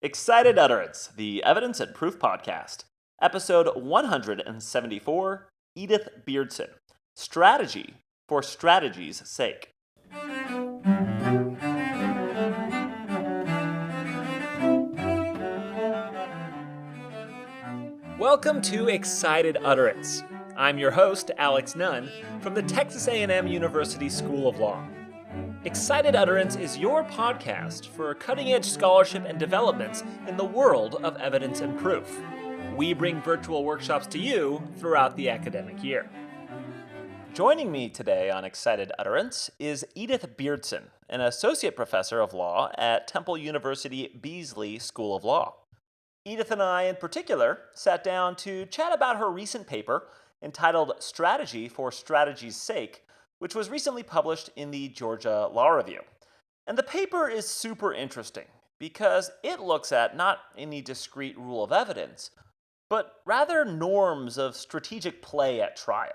Excited Utterance, the Evidence and Proof Podcast, Episode 174, Edith Beerdsen, Strategy for Strategy's Sake. Welcome to Excited Utterance. I'm your host, Alex Nunn, from the Texas A&M University School of Law. Excited Utterance is your podcast for cutting-edge scholarship and developments in the world of evidence and proof. We bring virtual workshops to you throughout the academic year. Joining me today on Excited Utterance is Edith Beerdsen, an associate professor of law at Temple University Beasley School of Law. Edith and I, in particular, sat down to chat about her recent paper entitled Strategy for Strategy's Sake, which was recently published in the Georgia Law Review. And the paper is super interesting because it looks at not any discrete rule of evidence, but rather norms of strategic play at trial.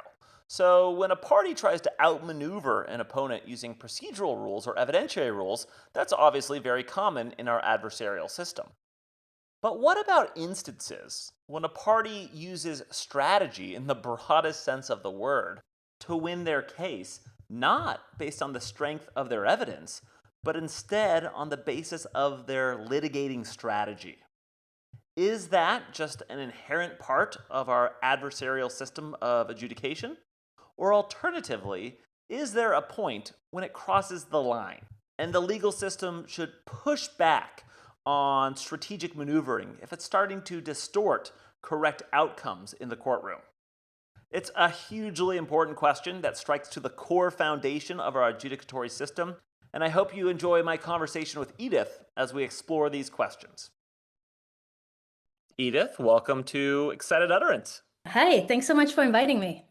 So when a party tries to outmaneuver an opponent using procedural rules or evidentiary rules, that's obviously very common in our adversarial system. But what about instances when a party uses strategy in the broadest sense of the word to win their case, not based on the strength of their evidence, but instead on the basis of their litigating strategy? Is that just an inherent part of our adversarial system of adjudication? Or alternatively, is there a point when it crosses the line and the legal system should push back on strategic maneuvering if it's starting to distort correct outcomes in the courtroom? It's a hugely important question that strikes to the core foundation of our adjudicatory system, and I hope you enjoy my conversation with Edith as we explore these questions. Edith, welcome to Excited Utterance. Hi, thanks so much for inviting me.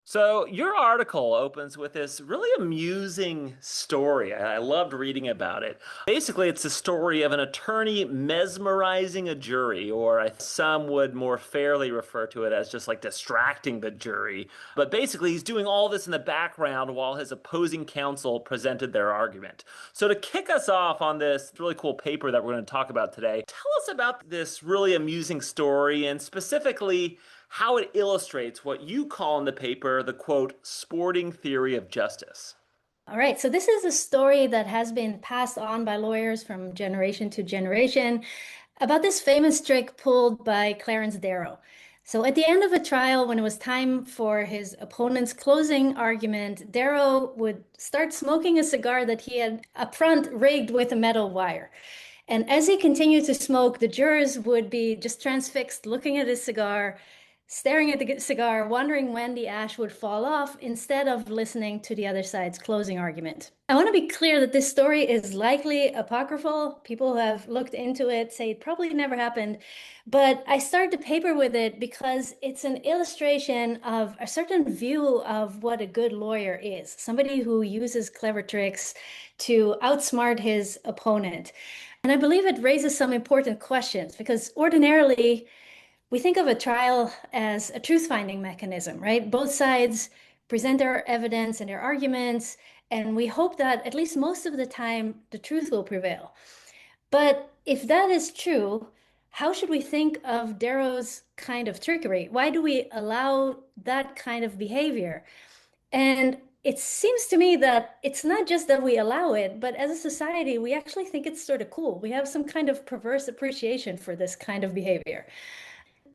So your article opens with this really amusing story. I loved reading about it. Basically, it's the story of an attorney mesmerizing a jury, or some would more fairly refer to it as just like distracting the jury. But basically, he's doing all this in the background while his opposing counsel presented their argument. So to kick us off on this really cool paper that we're going to talk about today, tell us about this really amusing story and specifically how it illustrates what you call in the paper the, quote, sporting theory of justice. All right, so this is a story that has been passed on by lawyers from generation to generation about this famous trick pulled by Clarence Darrow. So at the end of a trial, when it was time for his opponent's closing argument, Darrow would start smoking a cigar that he had up front rigged with a metal wire. And as he continued to smoke, the jurors would be just transfixed, looking at his cigar, staring at the cigar, wondering when the ash would fall off instead of listening to the other side's closing argument. I want to be clear that this story is likely apocryphal. People who have looked into it say it probably never happened, but I started the paper with it because it's an illustration of a certain view of what a good lawyer is, somebody who uses clever tricks to outsmart his opponent. And I believe it raises some important questions because ordinarily, we think of a trial as a truth-finding mechanism, right? Both sides present their evidence and their arguments, and we hope that at least most of the time, the truth will prevail. But if that is true, how should we think of Darrow's kind of trickery? Why do we allow that kind of behavior? And it seems to me that it's not just that we allow it, but as a society, we actually think it's sort of cool. We have some kind of perverse appreciation for this kind of behavior.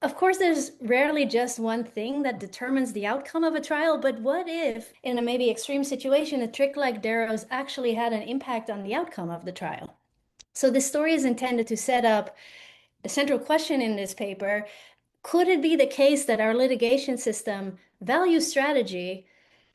Of course, there's rarely just one thing that determines the outcome of a trial, but what if, in a maybe extreme situation, a trick like Darrow's actually had an impact on the outcome of the trial? So this story is intended to set up the central question in this paper. Could it be the case that our litigation system values strategy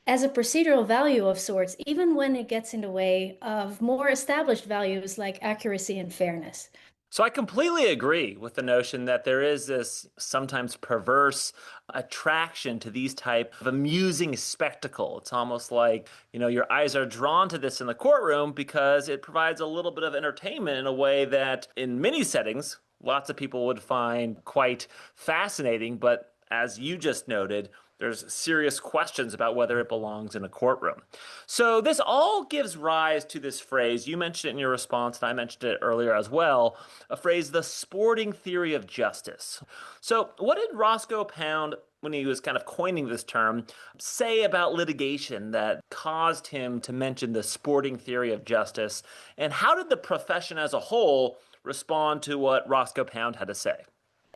as a procedural value of sorts, even when it gets in the way of more established values like accuracy and fairness? So I completely agree with the notion that there is this sometimes perverse attraction to these type of amusing spectacle. It's almost like, your eyes are drawn to this in the courtroom because it provides a little bit of entertainment in a way that in many settings, lots of people would find quite fascinating. But as you just noted, there's serious questions about whether it belongs in a courtroom. So this all gives rise to this phrase. You mentioned it in your response, and I mentioned it earlier as well, a phrase, the sporting theory of justice. So what did Roscoe Pound, when he was kind of coining this term, say about litigation that caused him to mention the sporting theory of justice? And how did the profession as a whole respond to what Roscoe Pound had to say?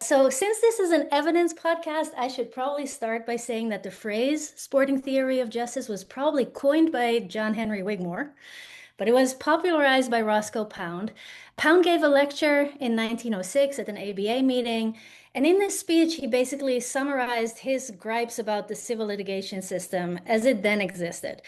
So, since this is an evidence podcast, I should probably start by saying that the phrase sporting theory of justice was probably coined by John Henry Wigmore, but it was popularized by Roscoe Pound. Pound gave a lecture in 1906 at an ABA meeting, and in this speech, he basically summarized his gripes about the civil litigation system as it then existed.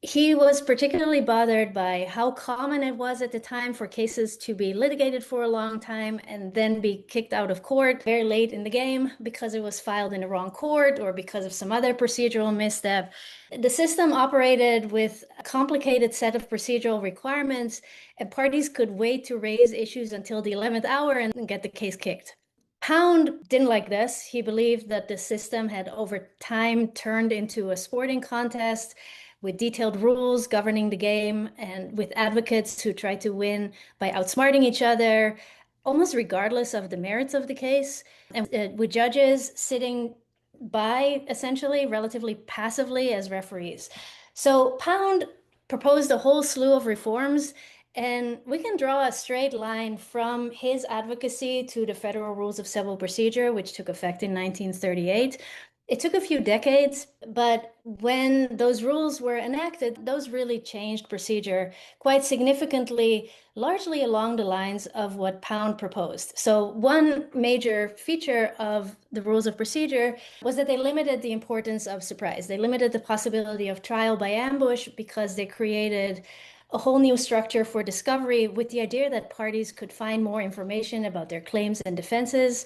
He was particularly bothered by how common it was at the time for cases to be litigated for a long time and then be kicked out of court very late in the game because it was filed in the wrong court or because of some other procedural misstep. The system operated with a complicated set of procedural requirements, and parties could wait to raise issues until the 11th hour and get the case kicked. Pound didn't like this. He believed that the system had over time turned into a sporting contest with detailed rules governing the game and with advocates who tried to win by outsmarting each other, almost regardless of the merits of the case, and with judges sitting by essentially relatively passively as referees. So Pound proposed a whole slew of reforms, and we can draw a straight line from his advocacy to the Federal Rules of Civil Procedure, which took effect in 1938. It took a few decades, but when those rules were enacted, those really changed procedure quite significantly, largely along the lines of what Pound proposed. So one major feature of the rules of procedure was that they limited the importance of surprise. They limited the possibility of trial by ambush because they created a whole new structure for discovery with the idea that parties could find more information about their claims and defenses.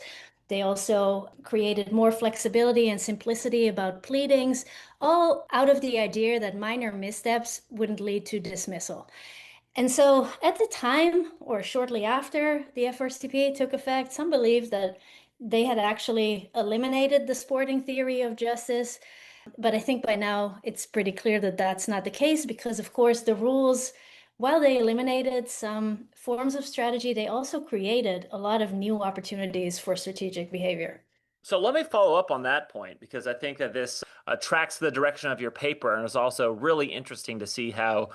They also created more flexibility and simplicity about pleadings, all out of the idea that minor missteps wouldn't lead to dismissal. And so at the time, or shortly after the FRCP took effect, some believed that they had actually eliminated the sporting theory of justice. But I think by now it's pretty clear that that's not the case because, of course, the rules, while they eliminated some forms of strategy, they also created a lot of new opportunities for strategic behavior. So let me follow up on that point because I think that this tracks the direction of your paper and is also really interesting to see how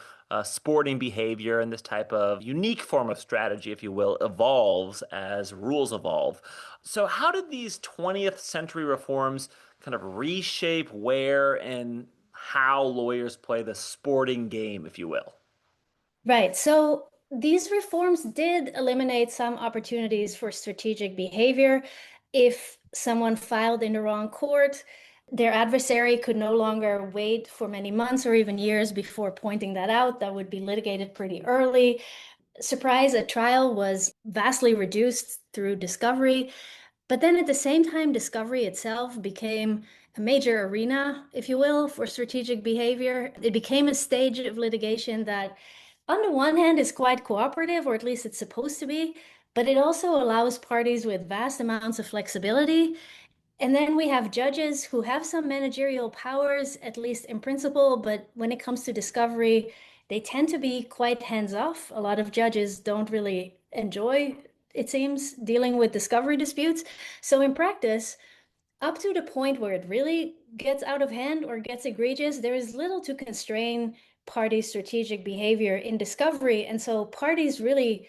sporting behavior and this type of unique form of strategy, if you will, evolves as rules evolve. So how did these 20th century reforms kind of reshape where and how lawyers play the sporting game, if you will? Right. So these reforms did eliminate some opportunities for strategic behavior. If someone filed in the wrong court, their adversary could no longer wait for many months or even years before pointing that out. That would be litigated pretty early. Surprise at trial was vastly reduced through discovery. But then at the same time, discovery itself became a major arena, if you will, for strategic behavior. It became a stage of litigation that, on the one hand, is quite cooperative, or at least it's supposed to be, but it also allows parties with vast amounts of flexibility. And then we have judges who have some managerial powers, at least in principle, but when it comes to discovery, they tend to be quite hands-off. A lot of judges don't really enjoy, it seems, dealing with discovery disputes. So in practice, up to the point where it really gets out of hand or gets egregious, there is little to constrain parties' strategic behavior in discovery. And so parties really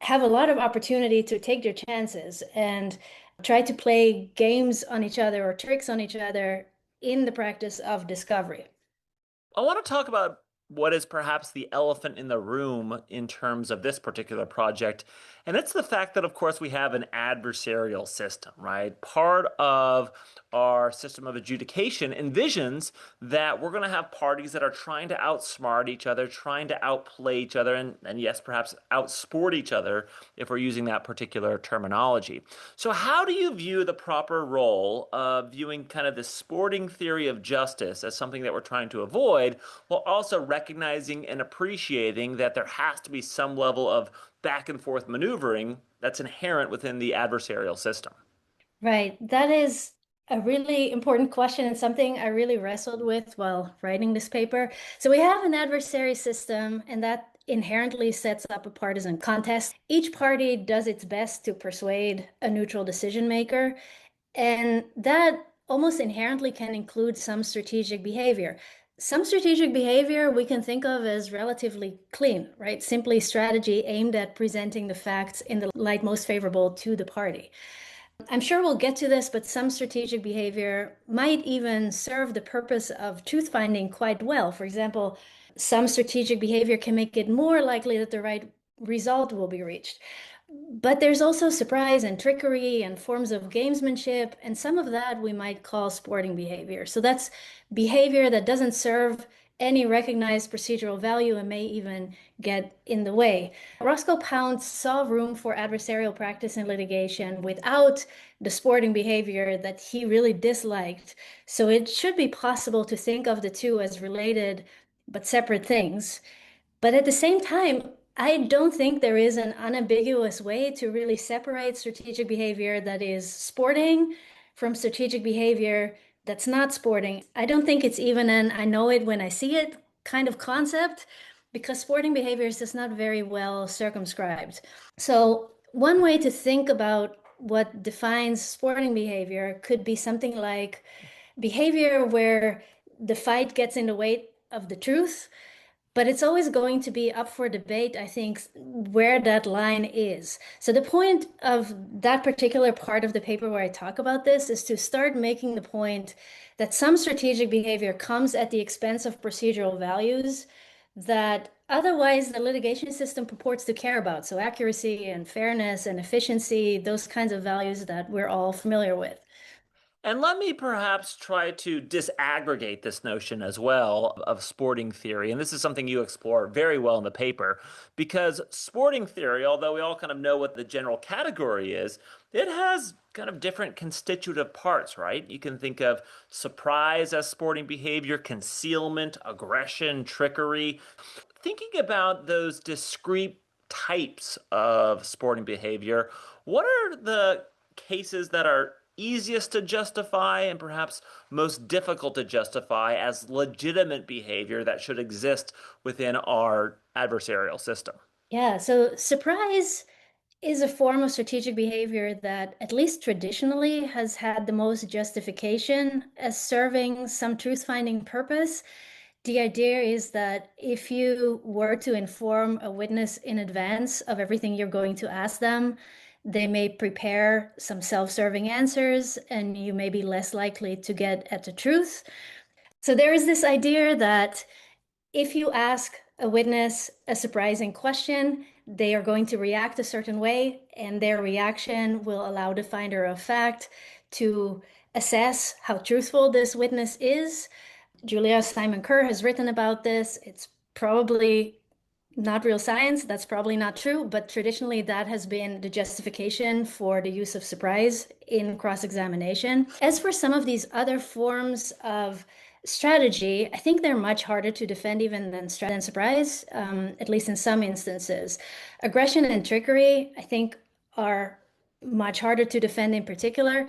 have a lot of opportunity to take their chances and try to play games on each other or tricks on each other in the practice of discovery. I want to talk about what is perhaps the elephant in the room in terms of this particular project. And it's the fact that, of course, we have an adversarial system, right? Part of our system of adjudication envisions that we're going to have parties that are trying to outsmart each other, trying to outplay each other, and yes, perhaps outsport each other if we're using that particular terminology. So, how do you view the proper role of viewing kind of the sporting theory of justice as something that we're trying to avoid, while also recognizing and appreciating that there has to be some level of back and forth maneuvering that's inherent within the adversarial system? Right. That is A really important question and something I really wrestled with while writing this paper. So we have an adversary system, and that inherently sets up a partisan contest. Each party does its best to persuade a neutral decision maker, and that almost inherently can include some strategic behavior. Some strategic behavior we can think of as relatively clean, right? Simply strategy aimed at presenting the facts in the light most favorable to the party. I'm sure we'll get to this, but some strategic behavior might even serve the purpose of truth finding quite well. For example, some strategic behavior can make it more likely that the right result will be reached. But there's also surprise and trickery and forms of gamesmanship, and some of that we might call sporting behavior. So that's behavior that doesn't serve any recognized procedural value and may even get in the way. Roscoe Pound saw room for adversarial practice in litigation without the sporting behavior that he really disliked. So it should be possible to think of the two as related but separate things. But at the same time, I don't think there is an unambiguous way to really separate strategic behavior that is sporting from strategic behavior that's not sporting. I don't think it's even an I know it when I see it kind of concept because sporting behavior is just not very well circumscribed. So, one way to think about what defines sporting behavior could be something like behavior where the fight gets in the way of the truth, but it's always going to be up for debate, I think, where that line is. So the point of that particular part of the paper where I talk about this is to start making the point that some strategic behavior comes at the expense of procedural values that otherwise the litigation system purports to care about. So accuracy and fairness and efficiency, those kinds of values that we're all familiar with. And let me perhaps try to disaggregate this notion as well of sporting theory. And this is something you explore very well in the paper, because sporting theory, although we all kind of know what the general category is, it has kind of different constitutive parts, right? You can think of surprise as sporting behavior, concealment, aggression, trickery. Thinking about those discrete types of sporting behavior, what are the cases that are easiest to justify and perhaps most difficult to justify as legitimate behavior that should exist within our adversarial system? Yeah, so surprise is a form of strategic behavior that, at least traditionally, has had the most justification as serving some truth-finding purpose. The idea is that if you were to inform a witness in advance of everything you're going to ask them, they may prepare some self-serving answers and you may be less likely to get at the truth. So there is this idea that if you ask a witness a surprising question, they are going to react a certain way, and their reaction will allow the finder of fact to assess how truthful this witness is. Julia Simon Kerr has written about this. It's probably not real science. That's probably not true, but traditionally that has been the justification for the use of surprise in cross-examination. As for some of these other forms of strategy, I think they're much harder to defend even than surprise, at least in some instances. Aggression and trickery, I think, are much harder to defend in particular.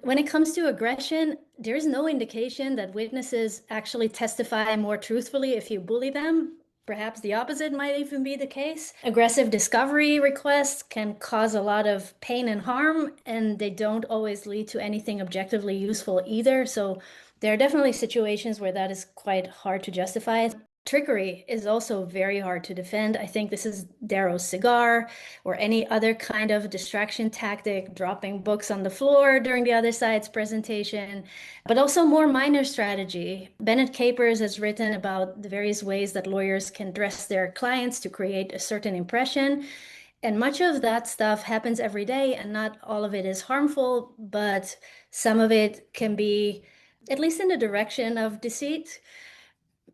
When it comes to aggression, there is no indication that witnesses actually testify more truthfully if you bully them. Perhaps the opposite might even be the case. Aggressive discovery requests can cause a lot of pain and harm, and they don't always lead to anything objectively useful either. So there are definitely situations where that is quite hard to justify. Trickery is also very hard to defend. I think this is Darrow's cigar or any other kind of distraction tactic, dropping books on the floor during the other side's presentation, but also more minor strategy. Bennett Capers has written about the various ways that lawyers can dress their clients to create a certain impression. And much of that stuff happens every day, and not all of it is harmful, but some of it can be, at least in the direction of deceit.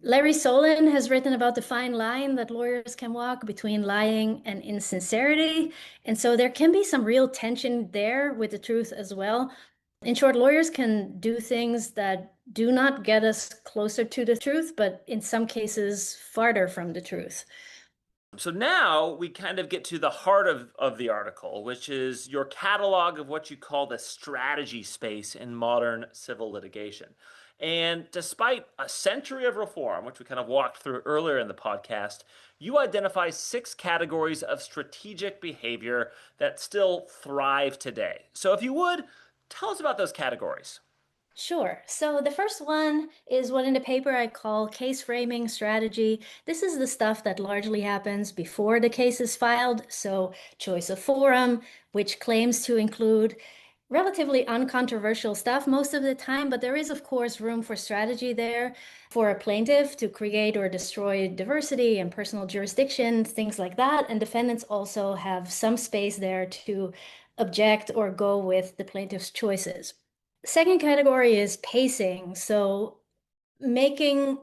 Larry Solin has written about the fine line that lawyers can walk between lying and insincerity. And so there can be some real tension there with the truth as well. In short, lawyers can do things that do not get us closer to the truth, but in some cases, farther from the truth. So now we kind of get to the heart of the article, which is your catalog of what you call the strategy space in modern civil litigation. And despite a century of reform, which we kind of walked through earlier in the podcast, you identify six categories of strategic behavior that still thrive today. So if you would, tell us about those categories. Sure. So the first one is what in the paper I call case framing strategy. This is the stuff that largely happens before the case is filed. So choice of forum, which claims to include relatively uncontroversial stuff most of the time, but there is, of course, room for strategy there for a plaintiff to create or destroy diversity and personal jurisdiction, things like that. And defendants also have some space there to object or go with the plaintiff's choices. Second category is pacing. So making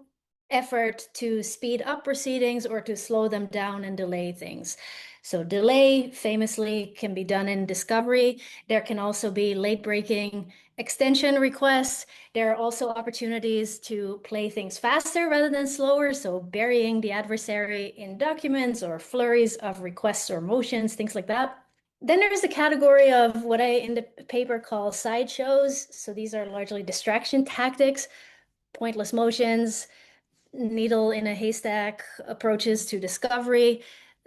effort to speed up proceedings or to slow them down and delay things. So delay famously can be done in discovery. There can also be late breaking extension requests. There are also opportunities to play things faster rather than slower. So burying the adversary in documents or flurries of requests or motions, things like that. Then there's the category of what I in the paper call sideshows. So these are largely distraction tactics, pointless motions, needle in a haystack approaches to discovery.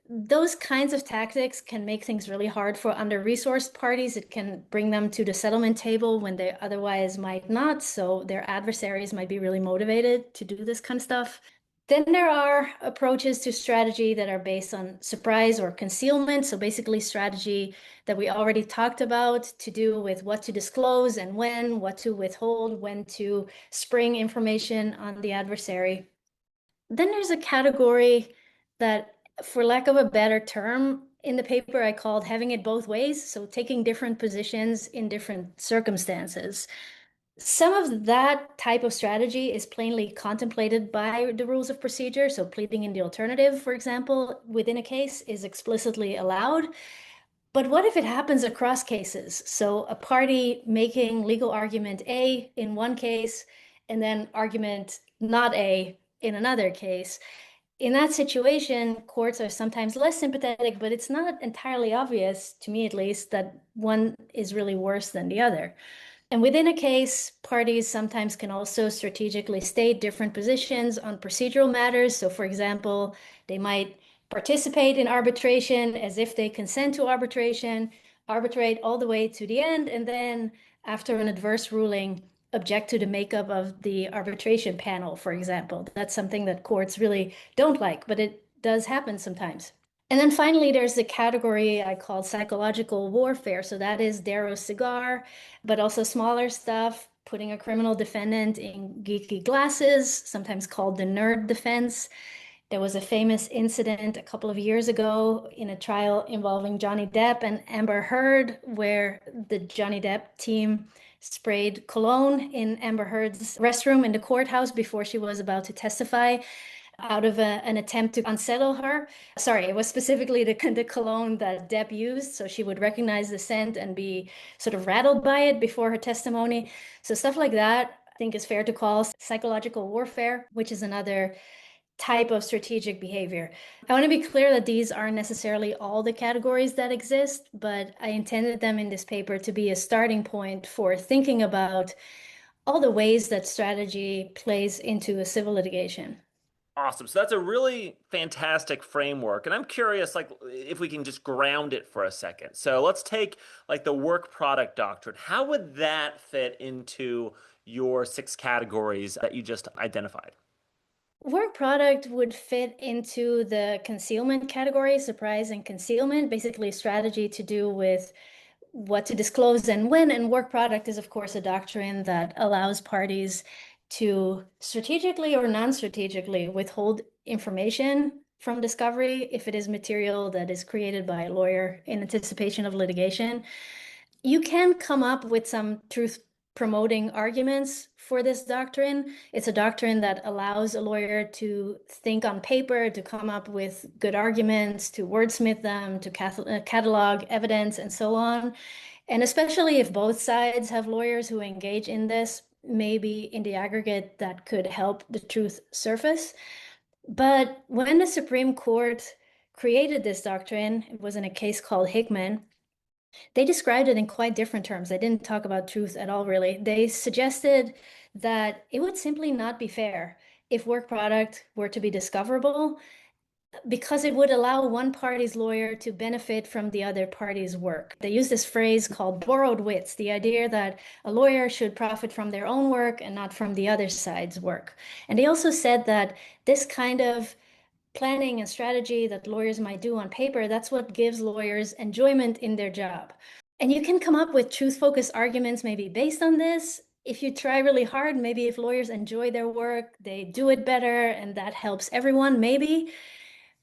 Those kinds of tactics can make things really hard for under-resourced parties. It can bring them to the settlement table when they otherwise might not. So their adversaries might be really motivated to do this kind of stuff. Then there are approaches to strategy that are based on surprise or concealment. So basically strategy that we already talked about to do with what to disclose and when, what to withhold, when to spring information on the adversary. Then there's a category that, for lack of a better term, in the paper I called having it both ways. So taking different positions in different circumstances. Some of that type of strategy is plainly contemplated by the rules of procedure. So pleading in the alternative, for example, within a case is explicitly allowed. But what if it happens across cases? So a party making legal argument A in one case and then argument not A in another case. In that situation, courts are sometimes less sympathetic, but it's not entirely obvious, to me at least, that one is really worse than the other. And within a case, parties sometimes can also strategically state different positions on procedural matters. So, for example, they might participate in arbitration as if they consent to arbitration, arbitrate all the way to the end, and then, after an adverse ruling, object to the makeup of the arbitration panel, for example. That's something that courts really don't like, but it does happen sometimes. And then finally, there's the category I call psychological warfare. So that is Darrow's cigar, but also smaller stuff, putting a criminal defendant in geeky glasses, sometimes called the nerd defense. There was a famous incident a couple of years ago in a trial involving Johnny Depp and Amber Heard, where the Johnny Depp team sprayed cologne in Amber Heard's restroom in the courthouse before she was about to testify out of an attempt to unsettle her. Sorry, it was specifically the cologne that Deb used, so she would recognize the scent and be sort of rattled by it before her testimony. So stuff like that, I think is fair to call psychological warfare, which is another type of strategic behavior. I want to be clear that these aren't necessarily all the categories that exist, but I intended them in this paper to be a starting point for thinking about all the ways that strategy plays into a civil litigation. Awesome. So that's a really fantastic framework. And I'm curious, like, if we can just ground it for a second. So let's take like the work product doctrine. How would that fit into your six categories that you just identified? Work product would fit into the concealment category, surprise and concealment, basically strategy to do with what to disclose and when. And work product is, of course, a doctrine that allows parties to strategically or non-strategically withhold information from discovery if it is material that is created by a lawyer in anticipation of litigation. You can come up with some truth promoting arguments for this doctrine. It's a doctrine that allows a lawyer to think on paper, to come up with good arguments, to wordsmith them, to catalog evidence, and so on. And especially if both sides have lawyers who engage in this, maybe in the aggregate that could help the truth surface. But when the Supreme Court created this doctrine, it was in a case called Hickman. They described it in quite different terms. They didn't talk about truth at all, really. They suggested that it would simply not be fair if work product were to be discoverable because it would allow one party's lawyer to benefit from the other party's work. They use this phrase called borrowed wits, the idea that a lawyer should profit from their own work and not from the other side's work. And they also said that this kind of planning and strategy that lawyers might do on paper, that's what gives lawyers enjoyment in their job. And you can come up with truth-focused arguments maybe based on this. If you try really hard, maybe if lawyers enjoy their work, they do it better, and that helps everyone, maybe.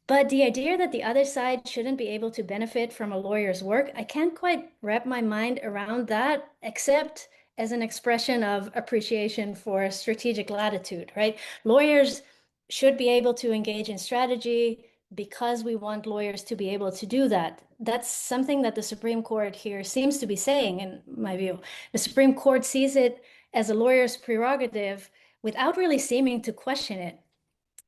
But the idea that the other side shouldn't be able to benefit from a lawyer's work, I can't quite wrap my mind around that, except as an expression of appreciation for strategic latitude, right? Lawyers should be able to engage in strategy because we want lawyers to be able to do that. That's something that the Supreme Court here seems to be saying, in my view. The Supreme Court sees it as a lawyer's prerogative without really seeming to question it.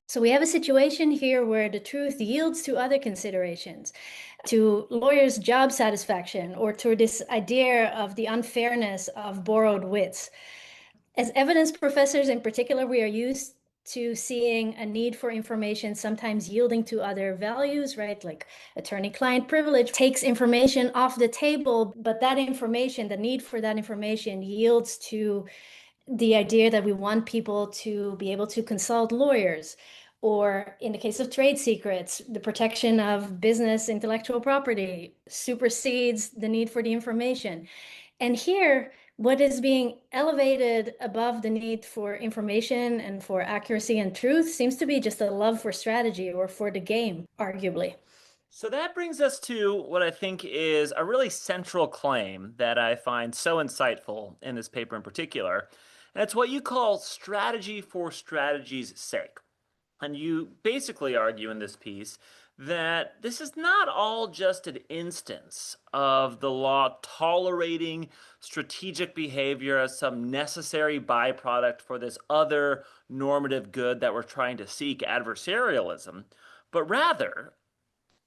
So we have a situation here where the truth yields to other considerations, to lawyers' job satisfaction, or to this idea of the unfairness of borrowed wits. As evidence professors in particular, we are used to seeing a need for information sometimes yielding to other values, right? Like attorney-client privilege takes information off the table, but that information, the need for that information yields to the idea that we want people to be able to consult lawyers, or in the case of trade secrets, the protection of business intellectual property supersedes the need for the information. And here, what is being elevated above the need for information and for accuracy and truth seems to be just a love for strategy or for the game, arguably. So that brings us to what I think is a really central claim that I find so insightful in this paper in particular. And it's what you call strategy for strategy's sake. And you basically argue in this piece that this is not all just an instance of the law tolerating strategic behavior as some necessary byproduct for this other normative good that we're trying to seek, adversarialism, but rather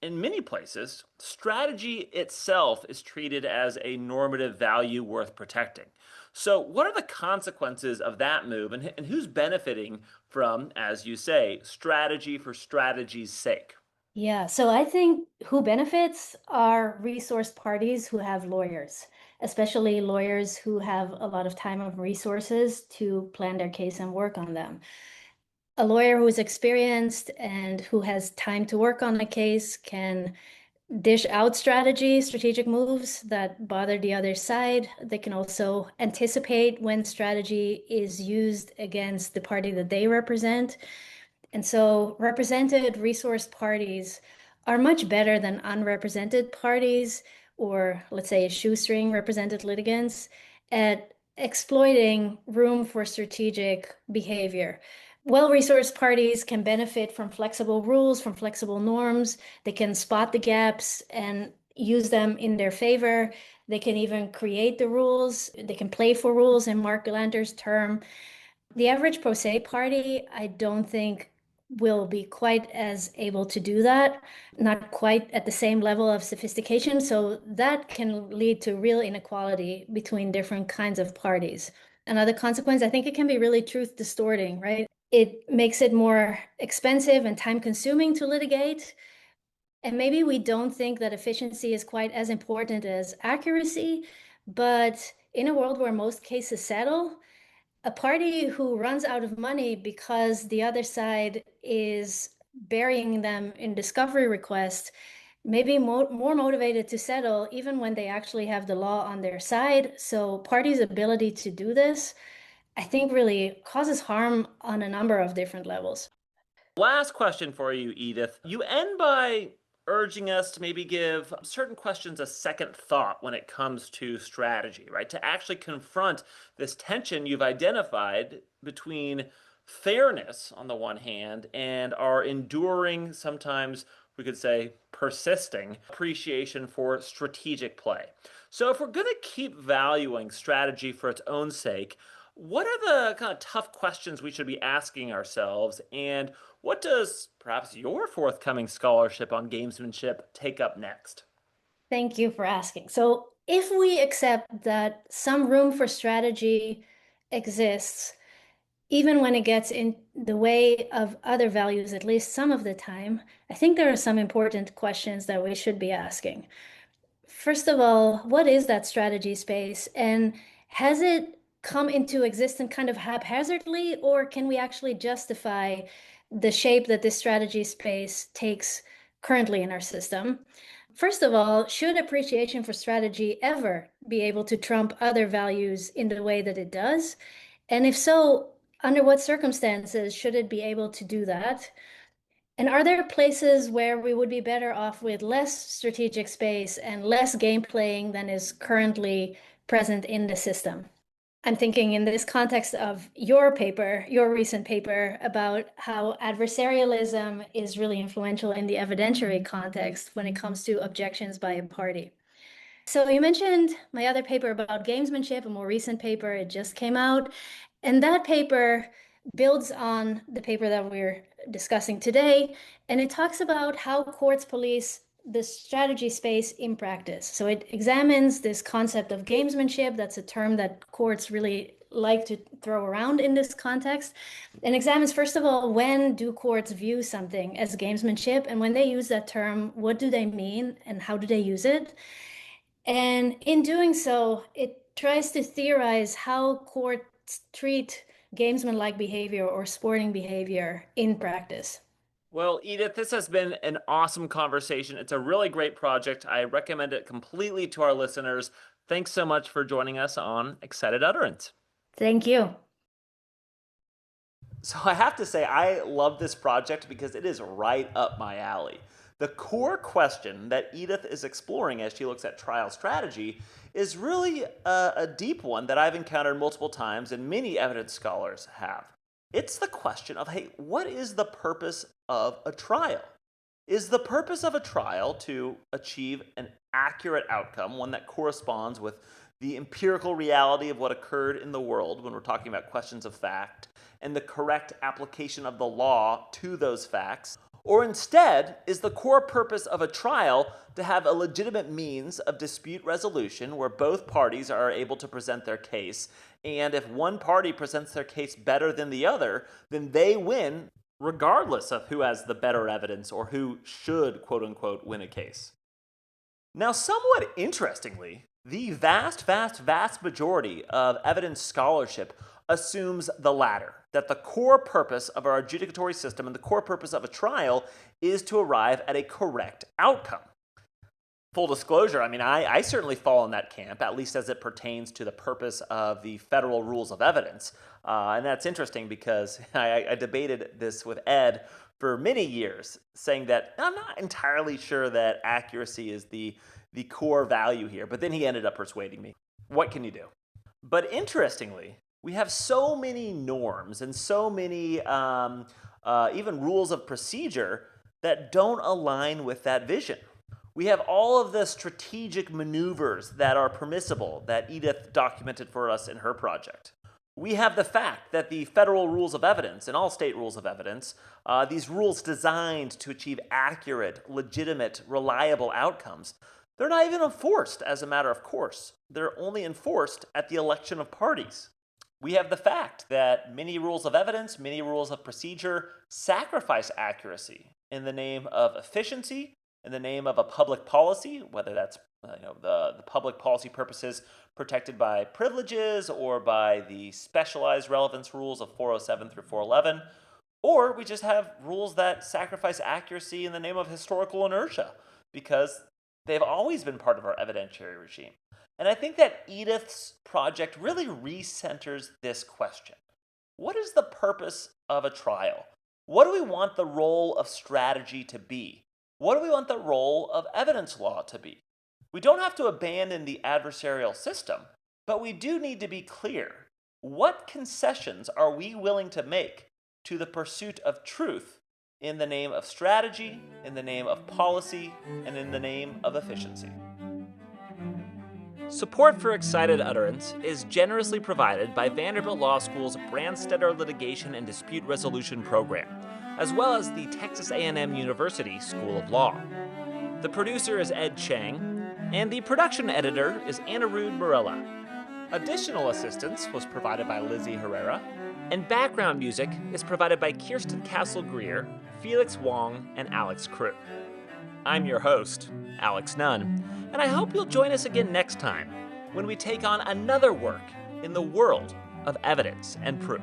in many places, strategy itself is treated as a normative value worth protecting. So, what are the consequences of that move, and who's benefiting from, as you say, strategy for strategy's sake? Yeah, so I think who benefits are resource parties who have lawyers, especially lawyers who have a lot of time and resources to plan their case and work on them. A lawyer who is experienced and who has time to work on a case can dish out strategic moves that bother the other side. They can also anticipate when strategy is used against the party that they represent. And so represented resource parties are much better than unrepresented parties, or let's say shoestring represented litigants, at exploiting room for strategic behavior. Well-resourced parties can benefit from flexible rules, from flexible norms. They can spot the gaps and use them in their favor. They can even create the rules. They can play for rules in Mark Galanter's term. The average pro se party, I don't think will be quite as able to do that, not quite at the same level of sophistication. So that can lead to real inequality between different kinds of parties. Another consequence, I think it can be really truth distorting, right? It makes it more expensive and time consuming to litigate. And maybe we don't think that efficiency is quite as important as accuracy, but in a world where most cases settle, a party who runs out of money because the other side is burying them in discovery requests may be more motivated to settle even when they actually have the law on their side. So parties' ability to do this, I think, really causes harm on a number of different levels. Last question for you, Edith. You end by urging us to maybe give certain questions a second thought when it comes to strategy, right? To actually confront this tension you've identified between fairness on the one hand and our enduring, sometimes we could say persisting appreciation for strategic play. So if we're going to keep valuing strategy for its own sake, What are the kind of tough questions we should be asking ourselves? And what does perhaps your forthcoming scholarship on gamesmanship take up next? Thank you for asking. So, if we accept that some room for strategy exists, even when it gets in the way of other values, at least some of the time, I think there are some important questions that we should be asking. First of all, what is that strategy space? And has it come into existence kind of haphazardly, or can we actually justify the shape that this strategy space takes currently in our system? First of all, should appreciation for strategy ever be able to trump other values in the way that it does? And if so, under what circumstances should it be able to do that? And are there places where we would be better off with less strategic space and less game playing than is currently present in the system? I'm thinking in this context of your paper, your recent paper about how adversarialism is really influential in the evidentiary context when it comes to objections by a party. So you mentioned my other paper about gamesmanship, a more recent paper. It just came out. And that paper builds on the paper that we're discussing today. And it talks about how courts police the strategy space in practice. So it examines this concept of gamesmanship. That's a term that courts really like to throw around in this context, and examines, first of all, when do courts view something as gamesmanship? And when they use that term, what do they mean and how do they use it? And in doing so, it tries to theorize how courts treat gamesman-like behavior or sporting behavior in practice. Well, Edith, this has been an awesome conversation. It's a really great project. I recommend it completely to our listeners. Thanks so much for joining us on Excited Utterance. Thank you. So I have to say, I love this project because it is right up my alley. The core question that Edith is exploring as she looks at trial strategy is really a deep one that I've encountered multiple times and many evidence scholars have. It's the question of, hey, what is the purpose of a trial? Is the purpose of a trial to achieve an accurate outcome, one that corresponds with the empirical reality of what occurred in the world when we're talking about questions of fact, and the correct application of the law to those facts? Or instead, is the core purpose of a trial to have a legitimate means of dispute resolution where both parties are able to present their case, and if one party presents their case better than the other, then they win regardless of who has the better evidence or who should, quote unquote, win a case? Now, somewhat interestingly, the vast majority of evidence scholarship assumes the latter, that the core purpose of our adjudicatory system and the core purpose of a trial is to arrive at a correct outcome. Full disclosure, I certainly fall in that camp, at least as it pertains to the purpose of the federal rules of evidence. And that's interesting because I debated this with Ed for many years, saying that I'm not entirely sure that accuracy is the core value here, but then he ended up persuading me. What can you do? But interestingly, we have so many norms and so many even rules of procedure that don't align with that vision. We have all of the strategic maneuvers that are permissible that Edith documented for us in her project. We have the fact that the federal rules of evidence and all state rules of evidence, these rules designed to achieve accurate, legitimate, reliable outcomes, they're not even enforced as a matter of course. They're only enforced at the election of parties. We have the fact that many rules of evidence, many rules of procedure sacrifice accuracy in the name of efficiency, in the name of a public policy, whether that's the public policy purposes protected by privileges or by the specialized relevance rules of 407 through 411, or we just have rules that sacrifice accuracy in the name of historical inertia because they've always been part of our evidentiary regime. And I think that Edith's project really recenters this question. What is the purpose of a trial? What do we want the role of strategy to be? What do we want the role of evidence law to be? We don't have to abandon the adversarial system, but we do need to be clear. What concessions are we willing to make to the pursuit of truth in the name of strategy, in the name of policy, and in the name of efficiency? Support for Excited Utterance is generously provided by Vanderbilt Law School's Branstetter Litigation and Dispute Resolution Program, as well as the Texas A&M University School of Law. The producer is Ed Chang, and the production editor is Anirudh Morella. Additional assistance was provided by Lizzie Herrera, and background music is provided by Kirsten Castle-Greer, Felix Wong, and Alex Crew. I'm your host, Alex Nunn, and I hope you'll join us again next time when we take on another work in the world of evidence and proof.